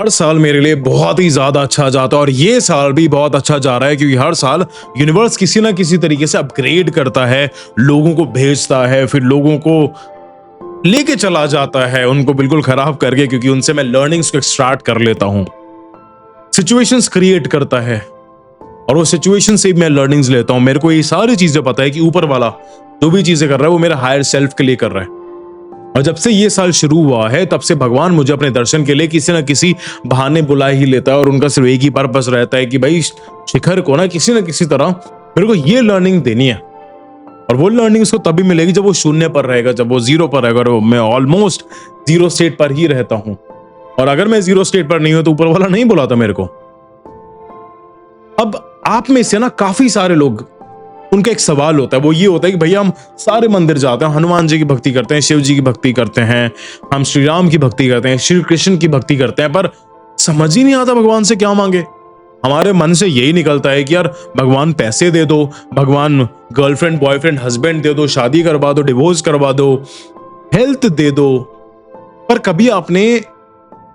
हर साल मेरे लिए बहुत ही ज्यादा अच्छा जाता है और ये साल भी बहुत अच्छा जा रहा है क्योंकि हर साल यूनिवर्स किसी ना किसी तरीके से अपग्रेड करता है, लोगों को भेजता है, फिर लोगों को लेके चला जाता है उनको बिल्कुल खराब करके, क्योंकि उनसे मैं लर्निंग्स को एक्सट्रैक्ट कर लेता हूं। सिचुएशंस क्रिएट करता है और वो सिचुएशन से मैं लर्निंग्स लेता हूं। मेरे को ये सारी चीजें पता है कि ऊपर वाला जो भी चीजें कर रहा है वो मेरा हायर सेल्फ के लिए कर रहा है। और जब से ये साल शुरू हुआ है तब से भगवान मुझे अपने दर्शन के लिए किसी ना किसी बहाने बुला ही लेता है और उनका सिर्फ एक ही पर्पस रहता है कि भाई शिखर को ना किसी तरह मेरे को ये लर्निंग देनी है। और वो लर्निंग उसको तभी मिलेगी जब वो शून्य पर रहेगा, जब वो जीरो पर रहेगा। और मैं ऑलमोस्ट जीरो स्टेट पर ही रहता हूं और अगर मैं जीरो स्टेट पर नहीं हूं तो ऊपर वाला नहीं बुलाता मेरे को। अब आप में से ना काफी सारे लोग, उनका एक सवाल होता है, वो ये होता है कि भैया हम सारे मंदिर जाते हैं, हनुमान जी की भक्ति करते हैं, शिव जी की भक्ति करते हैं, हम श्री राम की भक्ति करते हैं, श्री कृष्ण की भक्ति करते हैं, पर समझ ही नहीं आता भगवान से क्या मांगे। हमारे मन से यही निकलता है कि यार भगवान पैसे दे दो, भगवान गर्लफ्रेंड बॉयफ्रेंड हस्बैंड दे दो, शादी करवा दो, डिवोर्स करवा दो, हेल्थ दे दो। पर कभी आपने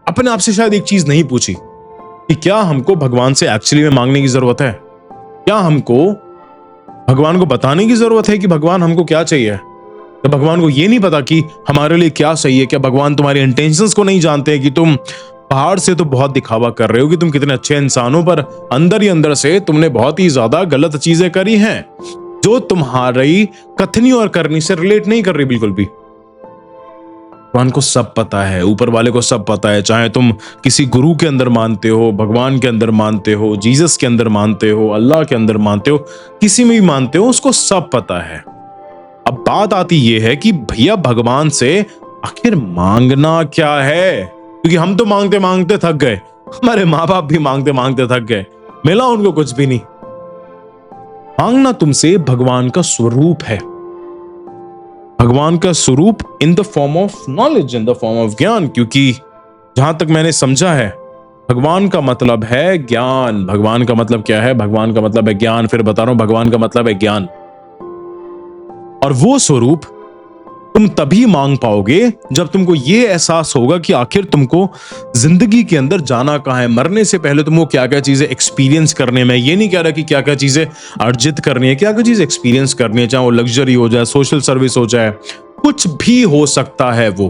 अपने आप से शायद एक चीज नहीं पूछी कि क्या हमको भगवान से एक्चुअली में मांगने की जरूरत है? क्या हमको भगवान को बताने की जरूरत है कि भगवान हमको क्या चाहिए? तो भगवान को ये नहीं पता कि हमारे लिए क्या सही है? क्या भगवान तुम्हारी इंटेंशंस को नहीं जानते हैं कि तुम बाहर से तो बहुत दिखावा कर रहे हो कि तुम कितने अच्छे इंसान हो, पर अंदर ही अंदर से तुमने बहुत ही ज्यादा गलत चीजें करी हैं जो तुम्हारी कथनी और करनी से रिलेट नहीं कर रही बिल्कुल भी। भगवान को सब पता है, ऊपर वाले को सब पता है। चाहे तुम किसी गुरु के अंदर मानते हो, भगवान के अंदर मानते हो, जीसस के अंदर मानते हो, अल्लाह के अंदर मानते हो, किसी में भी मानते हो, उसको सब पता है। अब बात आती यह है कि भैया भगवान से आखिर मांगना क्या है? क्योंकि हम तो मांगते मांगते थक गए, हमारे माँ बाप भी मांगते मांगते थक गए, मिला उनको कुछ भी नहीं। मांगना तुमसे भगवान का स्वरूप है, भगवान का स्वरूप in the form of knowledge, in the form of ज्ञान। क्योंकि जहां तक मैंने समझा है भगवान का मतलब है ज्ञान। भगवान का मतलब क्या है? भगवान का मतलब है ज्ञान। फिर बता रहा हूं, भगवान का मतलब है ज्ञान। और वो स्वरूप तुम तभी मांग पाओगे जब तुमको ये एहसास होगा कि आखिर तुमको जिंदगी के अंदर जाना कहां है। मरने से पहले तुमको क्या क्या चीजें एक्सपीरियंस करने में, ये नहीं कह रहा कि क्या क्या चीजें अर्जित करनी है, क्या क्या चीजें एक्सपीरियंस करनी है, चाहे वो लग्जरी हो जाए, सोशल सर्विस हो जाए, कुछ भी हो सकता है वो।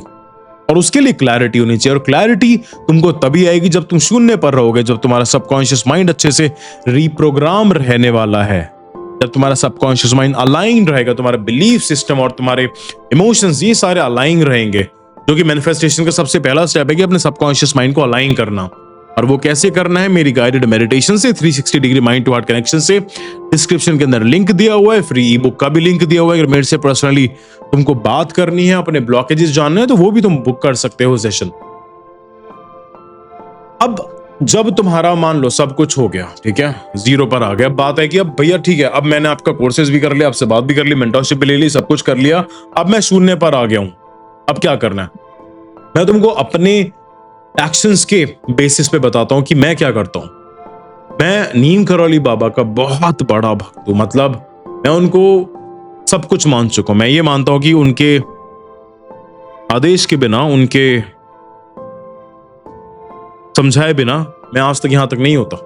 और उसके लिए क्लैरिटी होनी चाहिए। और क्लैरिटी तुमको तभी आएगी जब तुम शून्य पर रहोगे, जब तुम्हारा सबकॉन्शियस माइंड अच्छे से रीप्रोग्राम रहने वाला है, जब तुम्हारा सबकॉन्शियस माइंड अलाइन रहेगा, तुम्हारा बिलीफ सिस्टम और तुम्हारे इमोशंस ये सारे अलाइन रहेंगे। जो कि मैनिफेस्टेशन का सबसे पहला स्टेप है कि अपने सबकॉन्शियस माइंड को अलाइन करना। और वो कैसे करना है? मेरी गाइडेड मेडिटेशन से, 360 degree mind to heart connection से। डिस्क्रिप्शन के अंदर लिंक दिया हुआ है, फ्री ई बुक का भी लिंक दिया हुआ है। अगर मेरे से पर्सनली तुमको बात करनी है, अपने ब्लॉकेजेस जानने हैं, तो वो भी तुम बुक कर सकते हो सेशन। अब जब तुम्हारा मान लो सब कुछ हो गया, ठीक है, जीरो पर आ गया, बात है कि अब भैया ठीक है, अब मैंने आपका कोर्सेज भी कर लिया, आपसे बात भी कर ली, मेंटरशिप भी ले ली, सब कुछ कर लिया, अब मैं शून्य पर आ गया हूं, अब क्या करना है? मैं तुमको अपने एक्शंस के बेसिस पे बताता हूं कि मैं क्या करता हूं। मैं नीम करौली बाबा का बहुत बड़ा भक्त हूं, मतलब मैं उनको सब कुछ मान चुका हूं। मैं ये मानता हूं कि उनके आदेश के बिना, उनके समझाए बिना मैं आज तक यहां तक नहीं होता।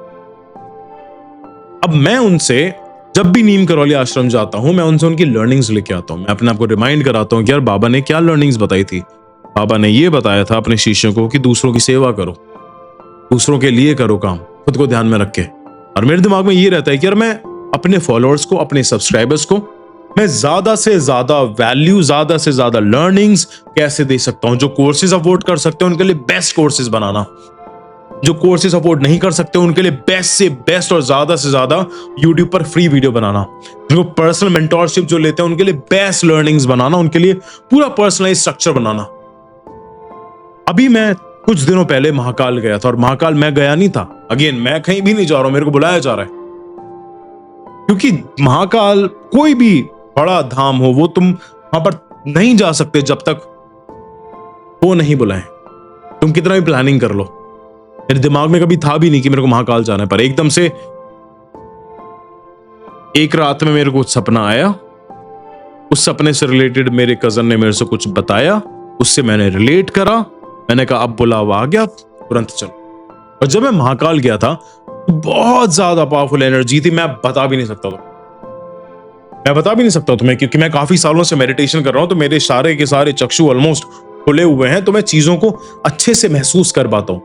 अब मैं उनसे जब भी नीम करौली आश्रम जाता हूं, मैं उनसे उनकी लर्निंग्स लेके आता हूं। मैं अपने आप को रिमाइंड कराता हूं कि यार बाबा ने क्या लर्निंग्स बताई थी। बाबा ने ये बताया था अपने शिष्यों को कि दूसरों की सेवा करो, दूसरों के लिए करो काम, खुद को ध्यान में रख के। और मेरे दिमाग में ये रहता है कि यार मैं अपने फॉलोअर्स को, अपने सब्सक्राइबर्स को मैं ज्यादा से ज्यादा वैल्यू, ज्यादा से ज्यादा लर्निंग्स कैसे दे सकता हूं। जो कोर्सेज अफोर्ड कर सकते हैं उनके लिए बेस्ट कोर्सेज बनाना, जो कोर्सेज अफोर्ड नहीं कर सकते उनके लिए बेस्ट से बेस्ट और ज्यादा से ज्यादा यूट्यूब पर फ्री वीडियो बनाना, जो पर्सनल मेंटोरशिप जो लेते हैं उनके लिए बेस्ट लर्निंग्स बनाना, उनके लिए पूरा पर्सनलाइज स्ट्रक्चर बनाना। अभी मैं कुछ दिनों पहले महाकाल गया था और महाकाल मैं गया नहीं था। अगेन मैं कहीं भी नहीं जा रहा हूं, मेरे को बुलाया जा रहा है। क्योंकि महाकाल कोई भी बड़ा धाम हो, वो तुम वहां पर नहीं जा सकते जब तक वो नहीं बुलाए। तुम कितना भी प्लानिंग कर लो। मेरे दिमाग में कभी था भी नहीं कि मेरे को महाकाल जाना है, पर एकदम से एक रात में मेरे को सपना आया। उस सपने से रिलेटेड मेरे कजन ने मेरे से कुछ बताया, उससे मैंने रिलेट करा। मैंने कहा अब बुलावा आ गया, तुरंत चलो। और जब मैं महाकाल गया था, बहुत ज्यादा पावरफुल एनर्जी थी, मैं बता भी नहीं सकता था। मैं बता भी नहीं सकता तुम्हें, क्योंकि मैं काफी सालों से मेडिटेशन कर रहा हूं, तो मेरे सारे के सारे चक्षु ऑलमोस्ट खुले हुए हैं, तो मैं चीजों को अच्छे से महसूस कर पाता हूं।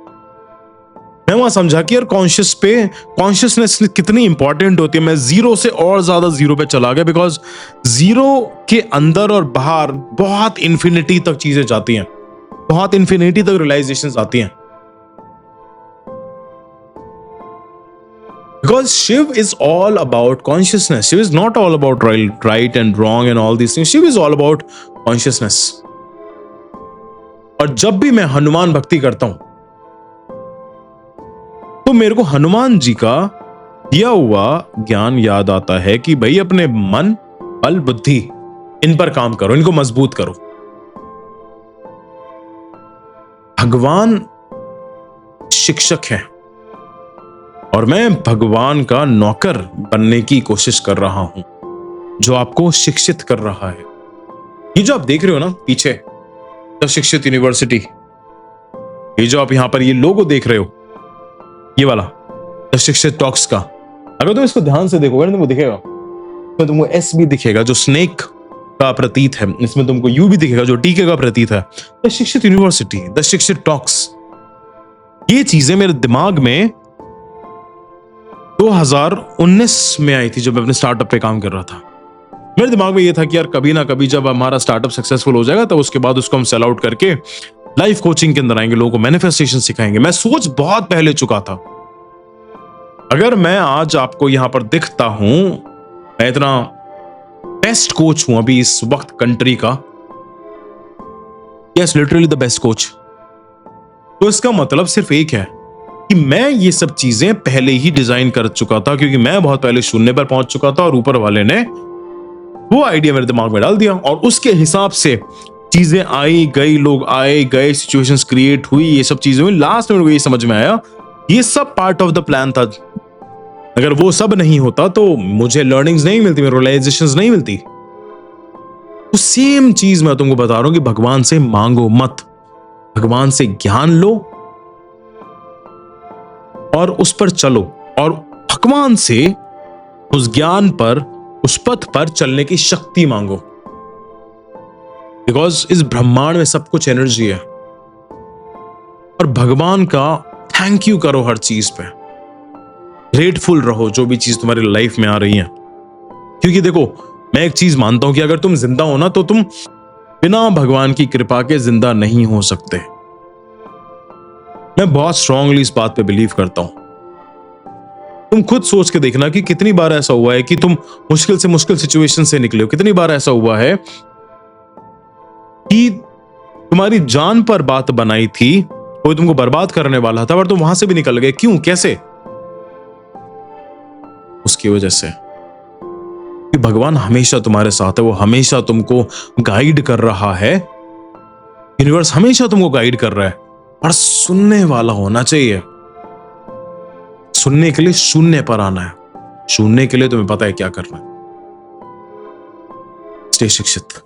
मैं वहां समझा कि यार कॉन्शियसनेस कितनी इंपॉर्टेंट होती है। मैं जीरो से और ज्यादा जीरो पे चला गया, बिकॉज जीरो के अंदर और बाहर बहुत इंफिनिटी तक चीजें जाती हैं, बहुत इंफिनिटी तक रियलाइजेशंस आती हैं। Because Shiv is all about consciousness. Shiv is not all about right and wrong and all these things. Shiv is all about consciousness. और जब भी मैं हनुमान भक्ति करता हूं, तो मेरे को हनुमान जी का दिया हुआ ज्ञान याद आता है कि भाई अपने मन, बल, बुद्धि, इन पर काम करो, इनको मजबूत करो। भगवान शिक्षक हैं और मैं भगवान का नौकर बनने की कोशिश कर रहा हूं, जो आपको शिक्षित कर रहा है। ये जो आप देख रहे हो ना पीछे, द शिक्षित यूनिवर्सिटी, ये जो आप यहां पर ये लोगो देख रहे हो, ये वाला द शिक्षित टॉक्स का, अगर तुम इसको ध्यान से देखोगे ना, तुमको दिखेगा, तो तुमको एस भी दिखेगा जो स्नेक का प्रतीत है, इसमें तुमको यू भी दिखेगा जो टीके का प्रतीत है। द शिक्षित यूनिवर्सिटी, द शिक्षित टॉक्स, ये चीजें मेरे दिमाग में 2019 में आई थी, जब मैं अपने स्टार्टअप पे काम कर रहा था। मेरे दिमाग में ये था कि यार कभी ना कभी जब हमारा स्टार्टअप सक्सेसफुल हो जाएगा, तो उसके बाद उसको हम सेल आउट करके लाइफ कोचिंग के अंदर आएंगे, लोगों को मैनिफेस्टेशन सिखाएंगे। मैं सोच बहुत पहले चुका था। अगर मैं आज आपको यहां पर दिखता हूं, मैं इतना बेस्ट कोच हूं अभी इस वक्त कंट्री का, yes literally the best coach, तो इसका मतलब सिर्फ एक है कि मैं ये सब चीजें पहले ही डिजाइन कर चुका था, क्योंकि मैं बहुत पहले शून्य पर पहुंच चुका था और ऊपर वाले ने वो आइडिया मेरे दिमाग में डाल दिया, और उसके हिसाब से चीजें आई गई, लोग आए गए, सिचुएशंस क्रिएट हुई, ये सब चीजें हुई। लास्ट में मेरे को ये समझ में आया ये सब पार्ट ऑफ द प्लान था। अगर वो सब नहीं होता तो मुझे लर्निंग्स नहीं मिलती, मेरे रियलाइजेशंस नहीं मिलती। तो सेम चीज मैं तुमको बता रहा हूं कि भगवान से मांगो मत, भगवान से ज्ञान लो और उस पर चलो, और भगवान से उस ज्ञान पर, उस पथ पर चलने की शक्ति मांगो। बिकॉज इस ब्रह्मांड में सब कुछ एनर्जी है, और भगवान का थैंक यू करो हर चीज पे, ग्रेटफुल रहो जो भी चीज तुम्हारी लाइफ में आ रही है। क्योंकि देखो, मैं एक चीज मानता हूं कि अगर तुम जिंदा हो ना, तो तुम बिना भगवान की कृपा के जिंदा नहीं हो सकते। मैं बहुत स्ट्रांगली इस बात पे बिलीव करता हूं। तुम खुद सोच के देखना कि कितनी बार ऐसा हुआ है कि तुम मुश्किल से मुश्किल सिचुएशन से निकले हो। कितनी बार ऐसा हुआ है कि तुम्हारी जान पर बात बनाई थी, कोई तुमको बर्बाद करने वाला था, पर तुम वहां से भी निकल गए। क्यों, कैसे? उसकी वजह से कि भगवान हमेशा तुम्हारे साथ है, वो हमेशा तुमको गाइड कर रहा है, यूनिवर्स हमेशा तुमको गाइड कर रहा है। और सुनने वाला होना चाहिए। सुनने के लिए शून्य पर आना है, सुनने के लिए तुम्हें पता है क्या करना है। स्टे शिक्षित।